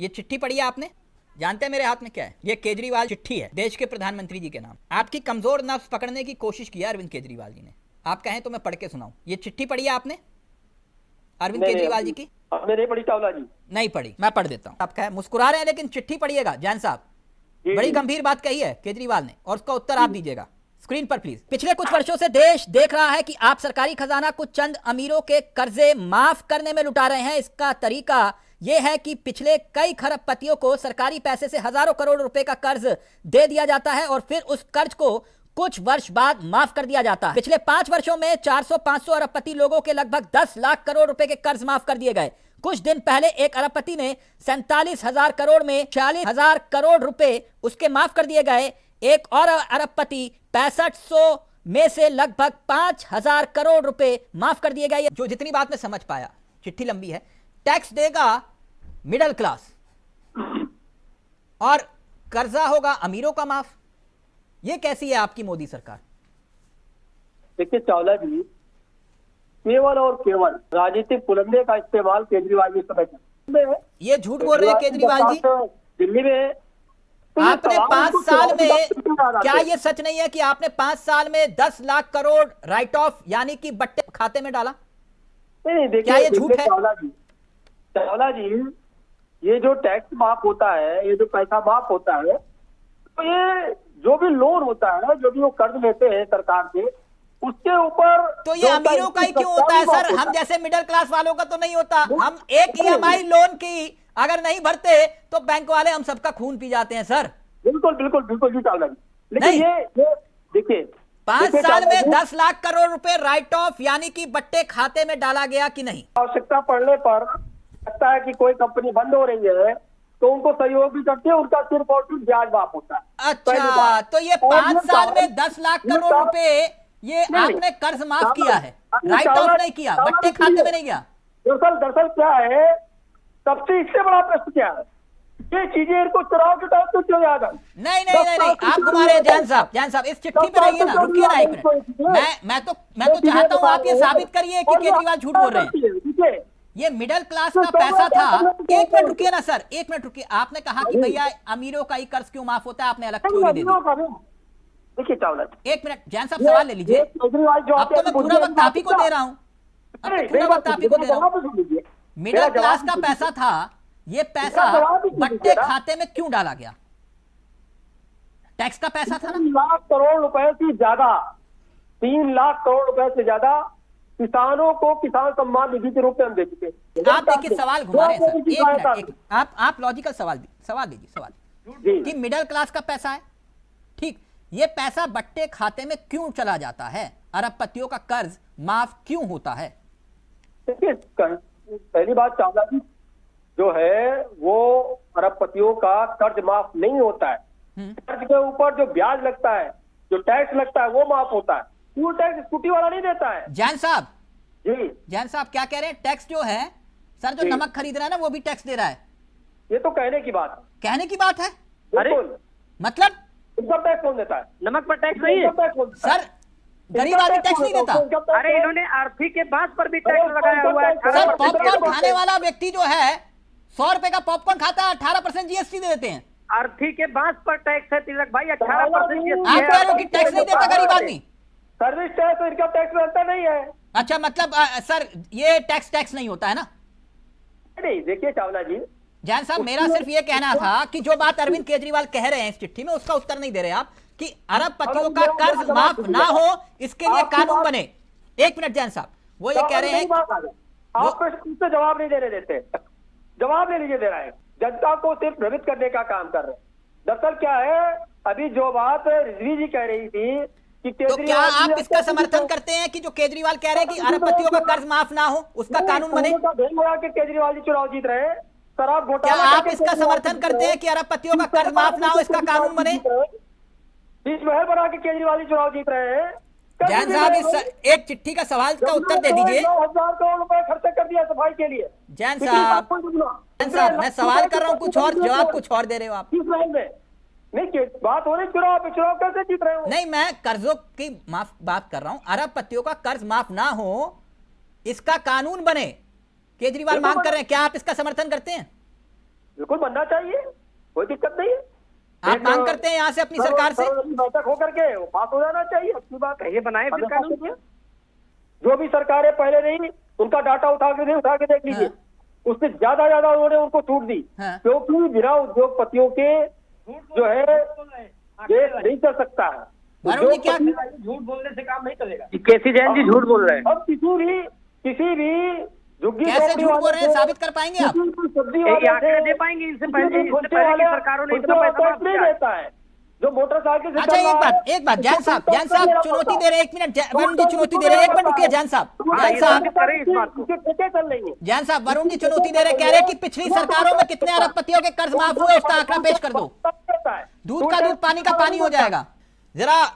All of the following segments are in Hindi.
ये चिट्ठी पढ़ी है आपने? जानते हैं मेरे हाथ में क्या है? ये केजरीवाल चिट्ठी है, देश के प्रधानमंत्री जी के नाम। आपकी कमजोर नफ्स पकड़ने की कोशिश की है अरविंद केजरीवाल जी ने। आप कहें तो मैं पढ़ के सुनाऊं। ये चिट्ठी पढ़ी है आपने अरविंद केजरीवाल जी की? आपने नहीं पढ़ी चावला जी? नहीं पढ़ी, मैं पढ़ देता हूँ। आप कहें मुस्कुरा रहे हैं, लेकिन चिट्ठी पढ़िएगा जैन साहब। बड़ी गंभीर बात कही है केजरीवाल ने, और उसका उत्तर आप दीजिएगा स्क्रीन पर प्लीज। पिछले कुछ वर्षों से देश देख रहा है कि आप सरकारी खजाना कुछ चंद अमीरों के कर्जे माफ करने में लुटा रहे हैं। इसका तरीका यह है कि पिछले कई खरबपतियों को सरकारी पैसे से हजारों करोड़ रुपए का कर्ज दे दिया जाता है और फिर उस कर्ज को कुछ वर्ष बाद माफ कर दिया जाता है। पिछले 5 वर्षों में 400-500 अरबपति लोगों के लगभग 10 लाख करोड़ रुपए के कर्ज माफ कर दिए गए। कुछ दिन पहले एक अरबपति ने 47,000 करोड़ में 40,000 करोड़ रुपए उसके माफ कर दिए गए। एक और अरबपति 6500 में से लगभग 5,000 करोड़ रुपए माफ कर दिए गए। जो जितनी बात मैं समझ पाया, चिट्ठी लंबी है। टैक्स देगा मिडिल क्लास और कर्जा होगा अमीरों का माफ। ये कैसी है आपकी मोदी सरकार? देखिए चावला जी, केवल और केवल राजनीतिक पुलंदे का इस्तेमाल केजरीवाल जी समय ये झूठ बोल रहे हैं केजरीवाल जी। दिल्ली में आपने 5 साल में, क्या ये सच नहीं है कि आपने 5 साल में 10 लाख करोड़ राइट ऑफ यानी कि बट्टे खाते में डाला? नहीं, देखिए क्या ये झूठ है? चावला जी, ये जो टैक्स माफ होता है, ये जो पैसा माफ होता है, तो ये जो भी लोन होता है, जो भी वो कर्ज लेते हैं सरकार से, उसके ऊपर तो ये अमीरों का ही क्यों होता है सर? हम जैसे मिडिल क्लास वालों का तो नहीं होता। हम एक EMI लोन की अगर नहीं भरते तो बैंक वाले हम सबका खून पी जाते हैं सर। बिल्कुल बिल्कुल बिल्कुल जी चावला जी, लेकिन ये देखिए 5 साल में 10 लाख करोड़ रुपए राइट ऑफ यानी कि बट्टे खाते में डाला गया कि नहीं? आवश्यकता पड़ने पर लगता है कि कोई कंपनी बंद हो रही है तो उनको सहयोग भी करते हैं, उनका सिर्फ और सिर्फ ब्याज माफ होता है। अच्छा, तो ये 5 साल में 10 लाख करोड़ रुपए ये आपने कर्ज माफ किया है, राइट ऑफ नहीं किया, बट्टे खाते में नहीं गया। दरअसल क्या है, सबसे इससे बड़ा प्रश्न क्या है, ये चीजें इनको चुनाव के टाइम तो क्यों याद है? नहीं नहीं नहीं नहीं, आप हमारे जैन साहब इस चिट्ठी पे रहिए ना, रुकिए ना एक मिनट। मैं तो चाहता हूँ आप ये साबित करिए कि केजरीवाल झूठ बोल रहे हैं। ये मिडिल क्लास का पैसा था। एक मिनट रुकिए ना सर, एक मिनट रुकिए। आपने कहा कि भैया अमीरों का ही कर्ज क्यों माफ होता है, आपने अलग थ्योरी दे दी। देखिए चावला, एक मिनट जैन साहब सवाल ले लीजिए। अब तो मैं पूरा वक्त आप ही को दे रहा हूँ, पूरा वक्त आप ही को दे रहा हूँ। मिडिल क्लास का पैसा था, ये पैसा बट्टे खाते में क्यों डाला गया? टैक्स का पैसा था ना। 3 लाख करोड़ रुपए से ज्यादा, 3 लाख करोड़ रुपए से ज्यादा किसानों को किसान सम्मान निधि के रूप में हम दे चुके हैं। आप देखिए सवाल घुमा रहे हैं सर। एक मिनट, आप लॉजिकल सवाल दीजिए सवाल कि मिडिल क्लास का पैसा है, ठीक, ये पैसा बट्टे खाते में क्यों चला जाता है? अरबपतियों का कर्ज माफ क्यों होता है? देखिए पहली बात चावला जी, जो है वो अरबपतियों का कर्ज माफ नहीं होता है। कर्ज के ऊपर जो ब्याज लगता है, जो टैक्स लगता है, वो माफ होता है। वो टैक्स स्कूटी वाला नहीं देता है। जैन साहब जी, जैन साहब क्या कह रहे हैं? टैक्स जो है सर, जो नमक खरीद रहा है ना, वो भी टैक्स दे रहा है। ये तो कहने की बात है। कहने की बात है? अरे मतलब इनकम टैक्स कौन देता है? नमक पर टैक्स नहीं है सर, गरीब आदमी टैक्स नहीं देता। अरे इन्होंने अर्थी के बांस पर भी टैक्स लगाया हुआ है। सर पॉपकॉर्न खाने वाला व्यक्ति जो है 100 रुपए का पॉपकॉर्न खाता है, 18% GST दे देते हैं। अर्थी के बांस पर टैक्स है तिलक भाई, 18% आप कह रहे हो कि टैक्स नहीं देता गरीब आदमी? सर्विस टैक्स तो इनकम टैक्स रहता नहीं है। अच्छा, मतलब सर ये टैक्स नहीं होता है ना? नहीं, देखिए चावला जी, जैन साहब मेरा सिर्फ ये कहना था कि जो बात अरविंद केजरीवाल कह रहे हैं इस चिट्ठी में, उसका उत्तर नहीं दे रहे आप कि अरबपतियों का कर्ज माफ ना हो इसके लिए कानून बने। एक मिनट जैन साहब, वो ये कह रहे हैं आप प्रश्न से जवाब नहीं देने देते, जवाब नहीं लीजिए दे रहा है, जनता को सिर्फ भ्रमित करने का काम कर रहे हैं। दरअसल क्या है, अभी जो बात रिजवी जी कह रही थी कि तो क्या आप इसका समर्थन करते हैं कि जो केजरीवाल कह रहे हैं कि अरबपतियों का कर्ज माफ ना हो उसका कानून बने? केजरीवाल जी चुनाव जीत रहे हैं, शराब क्या घोटाला, आप इसका समर्थन करते हैं कि अरबपतियों का कर्ज माफ ना हो इसका कानून बने? बीच महल बना के केजरीवाल जी चुनाव जीत रहे हैं। जैन साहब इस एक चिट्ठी का सवाल का उत्तर दे दीजिए। 9,000 करोड़ रुपए खर्च कर दिया सफाई के लिए। जैन साहब मैं सवाल कर रहा हूँ कुछ और, जवाब कुछ और दे रहे हो आप। किस लाइन में? नहीं, बात हो रही चुनाव कैसे जीत रहे हो? नहीं, मैं कर्जों की माफ बात कर रहा हूं। अरबपतियों का कर्ज माफ ना हो इसका कानून बने, केजरीवाल मांग कर रहे हैं, क्या आप इसका समर्थन करते हैं? बिल्कुल बनना चाहिए, कोई दिक्कत नहीं है। आप मांग करते हैं यहाँ से अपनी सरकार से? बैठक होकर के वो पास हो जाना चाहिए, अच्छी बात है। ये बनाए फिर कानून। जो भी सरकारें पहले रही उनका डाटा उठा के देख लीजिए, उससे ज्यादा उन्होंने उनको छूट दी, क्योंकि बिना उद्योगपतियों के जो है देश नहीं चल सकता है। वरुण जी क्या झूठ बोलने से काम नहीं चलेगा। केसी जैन जी झूठ बोल रहे हैं। अब किसी भी झुग्गी कैसे झूठ बोल रहे हैं, साबित कर पाएंगे आप? ये आंकड़े दे पाएंगे इनसे पहले की सरकारों ने इतना पैसा माफ नहीं किया है। देता है जो मोटरसाइकिल से अच्छा एक बात जैन साहब चुनौती दे रहे हैं, 1 मिनट वरुण जी चुनौती दे रहे हैं, 1 मिनट रुकिए जैन साहब। जैन साहब वरुण जी चुनौती दे रहे, कह रहे हैं कि पिछली सरकारों में कितने अरबपतियों के कर्ज माफ हुए, उसका आंकड़ा पेश कर दो। दूध का दूध पानी का पानी हो जाएगा। जरा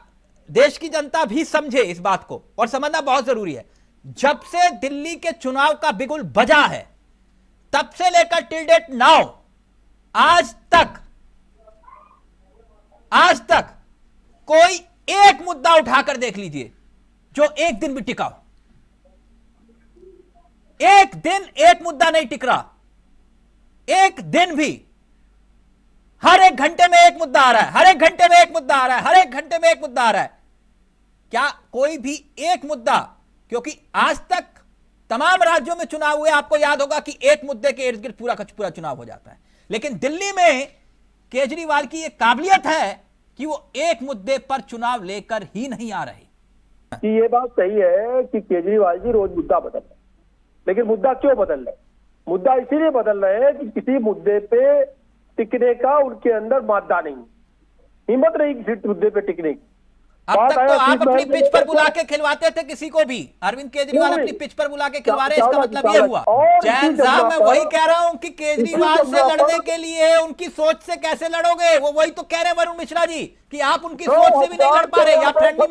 देश की जनता भी समझे इस बात को, और समझना बहुत जरूरी है। जब से दिल्ली के चुनाव का बिगुल बजा है, तब से लेकर टिल डेट नाउ आज तक कोई एक मुद्दा उठाकर देख लीजिए जो एक दिन भी टिका हो। एक दिन एक मुद्दा नहीं टिक रहा, एक दिन भी। हर एक घंटे में एक मुद्दा आ रहा है, हर एक घंटे में एक मुद्दा आ रहा है, हर एक घंटे में एक मुद्दा आ रहा है। क्या कोई भी एक मुद्दा, क्योंकि आज तक तमाम राज्यों में चुनाव हुए, आपको याद होगा कि एक मुद्दे के इर्द गिर्द पूरा का पूरा चुनाव हो जाता है। लेकिन दिल्ली में केजरीवाल की एक काबिलियत है कि वो एक मुद्दे पर चुनाव लेकर ही नहीं आ रहे। कि ये बात सही है कि केजरीवाल जी रोज मुद्दा बदल रहे, लेकिन मुद्दा क्यों बदल रहे? मुद्दा इसीलिए बदल रहे हैं कि किसी मुद्दे पे टिकने का उनके अंदर मादा नहीं, हिम्मत नहीं किसी मुद्दे पे टिकने की। अब तक तो आप अपनी पिच पर बुला के खिलवाते थे किसी को भी, अरविंद केजरीवाल अपनी पिच पर बुला के खिलवा रहे, इसका मतलब ये हुआ। जैन साहब मैं वही कह रहा हूं कि केजरीवाल से लड़ने के लिए उनकी सोच से कैसे लड़ोगे, वो वही तो कह रहे हैं वरुण मिश्रा जी कि आप उनकी सोच से भी नहीं लड़ पा रहे, या फ्रेंडली मैच